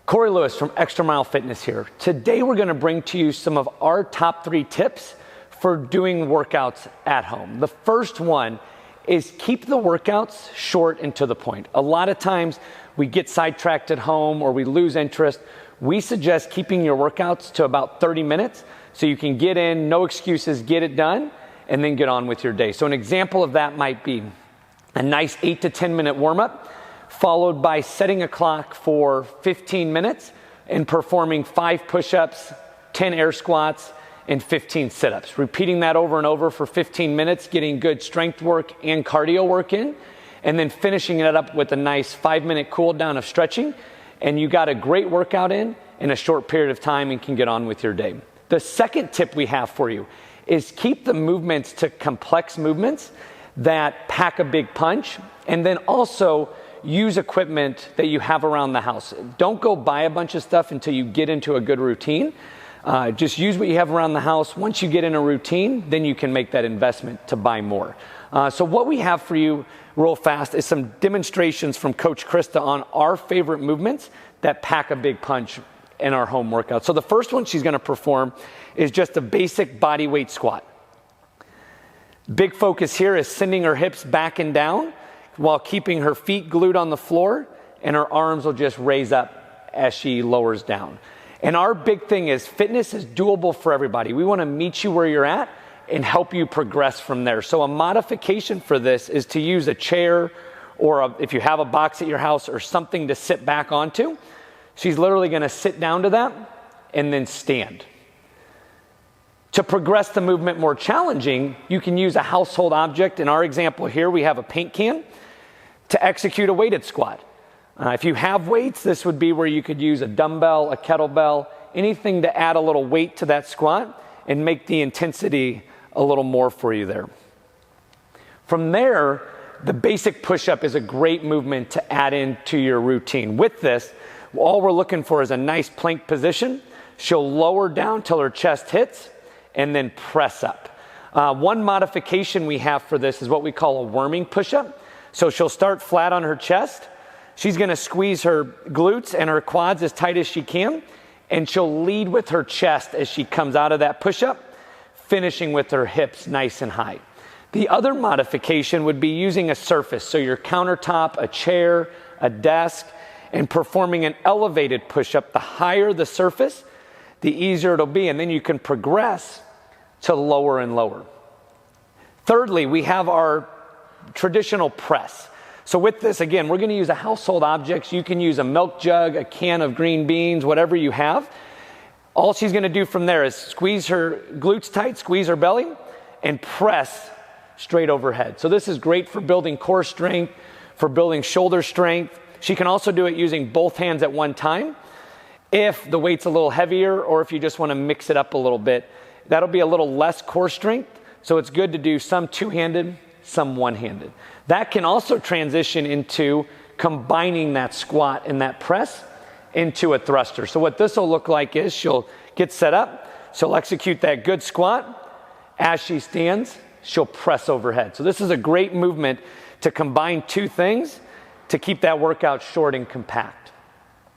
Corey Lewis from Extra Mile Fitness here. Today we're gonna bring to you some of our top 3 tips for doing workouts at home. The first one is keep the workouts short and to the point. A lot of times we get sidetracked at home or we lose interest. We suggest keeping your workouts to about 30 minutes so you can get in, no excuses, get it done, and then get on with your day. So an example of that might be a nice 8 to 10 minute warm-up, followed by setting a clock for 15 minutes and performing 5 push-ups, 10 air squats, and 15 sit-ups. Repeating that over and over for 15 minutes, getting good strength work and cardio work in, and then finishing it up with a nice 5-minute cool down of stretching, and you got a great workout in a short period of time and can get on with your day. The second tip we have for you is keep the movements to complex movements that pack a big punch, and then also use equipment that you have around the house. Don't go buy a bunch of stuff until you get into a good routine. Just use what you have around the house. Once you get in a routine, then you can make that investment to buy more. So what we have for you real fast is some demonstrations from Coach Krista on our favorite movements that pack a big punch in our home workout. So the first one she's gonna perform is just a basic body weight squat. Big focus here is sending her hips back and down while keeping her feet glued on the floor, and her arms will just raise up as she lowers down. And our big thing is fitness is doable for everybody. We wanna meet you where you're at and help you progress from there. So a modification for this is to use a chair or if you have a box at your house or something to sit back onto. She's literally gonna sit down to that and then stand. To progress the movement more challenging, you can use a household object. In our example here, we have a paint can to execute a weighted squat. If you have weights, this would be where you could use a dumbbell, a kettlebell, anything to add a little weight to that squat and make the intensity a little more for you there. From there, the basic push-up is a great movement to add into your routine. With this, all we're looking for is a nice plank position. She'll lower down till her chest hits and then press up. One modification we have for this is what we call a worming push-up. So she'll start flat on her chest. She's gonna squeeze her glutes and her quads as tight as she can, and she'll lead with her chest as she comes out of that push-up, finishing with her hips nice and high. The other modification would be using a surface, so your countertop, a chair, a desk, and performing an elevated push-up. The higher the surface, the easier it'll be, and then you can progress to lower and lower. Thirdly, we have our traditional press. So with this, again, we're gonna use a household object. You can use a milk jug, a can of green beans, whatever you have. All she's gonna do from there is squeeze her glutes tight, squeeze her belly, and press straight overhead. So this is great for building core strength, for building shoulder strength. She can also do it using both hands at one time. If the weight's a little heavier or if you just wanna mix it up a little bit, that'll be a little less core strength. So it's good to do some two-handed, some one-handed. That can also transition into combining that squat and that press into a thruster. So what this will look like is she'll get set up, she'll execute that good squat. As she stands, she'll press overhead. So this is a great movement to combine two things to keep that workout short and compact.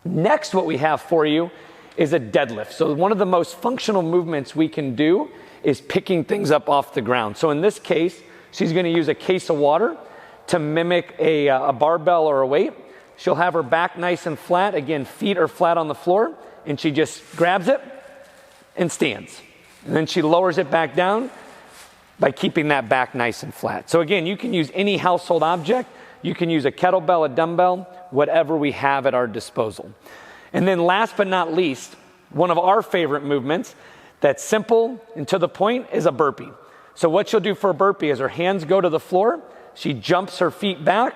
Next, what we have for you is a deadlift. So one of the most functional movements we can do is picking things up off the ground. So in this case, she's gonna use a case of water to mimic a barbell or a weight. She'll have her back nice and flat. Again, feet are flat on the floor, and she just grabs it and stands. And then she lowers it back down by keeping that back nice and flat. So again, you can use any household object. You can use a kettlebell, a dumbbell, whatever we have at our disposal. And then last but not least, one of our favorite movements that's simple and to the point is a burpee. So what she'll do for a burpee is her hands go to the floor, she jumps her feet back,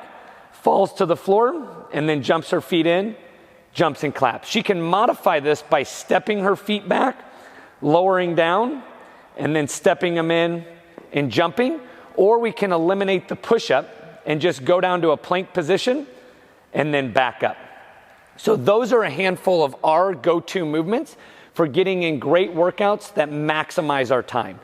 falls to the floor, and then jumps her feet in, jumps and claps. She can modify this by stepping her feet back, lowering down, and then stepping them in and jumping, or we can eliminate the push-up and just go down to a plank position and then back up. So those are a handful of our go-to movements for getting in great workouts that maximize our time.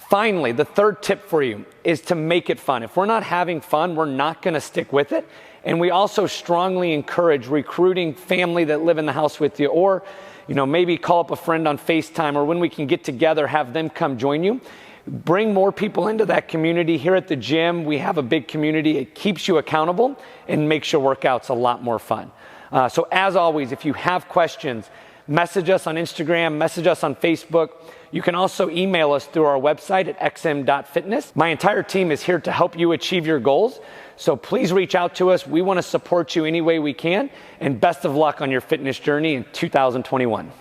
Finally, the third tip for you is to make it fun. If we're not having fun, we're not going to stick with it. And we also strongly encourage recruiting family that live in the house with you, or maybe call up a friend on FaceTime, or when we can get together, have them come join you. Bring more people into that community. Here at the gym, we have a big community. It keeps you accountable and makes your workouts a lot more fun. So as always, if you have questions, message us on Instagram, message us on Facebook. You can also email us through our website at xm.fitness. My entire team is here to help you achieve your goals. So please reach out to us. We want to support you any way we can. And best of luck on your fitness journey in 2021.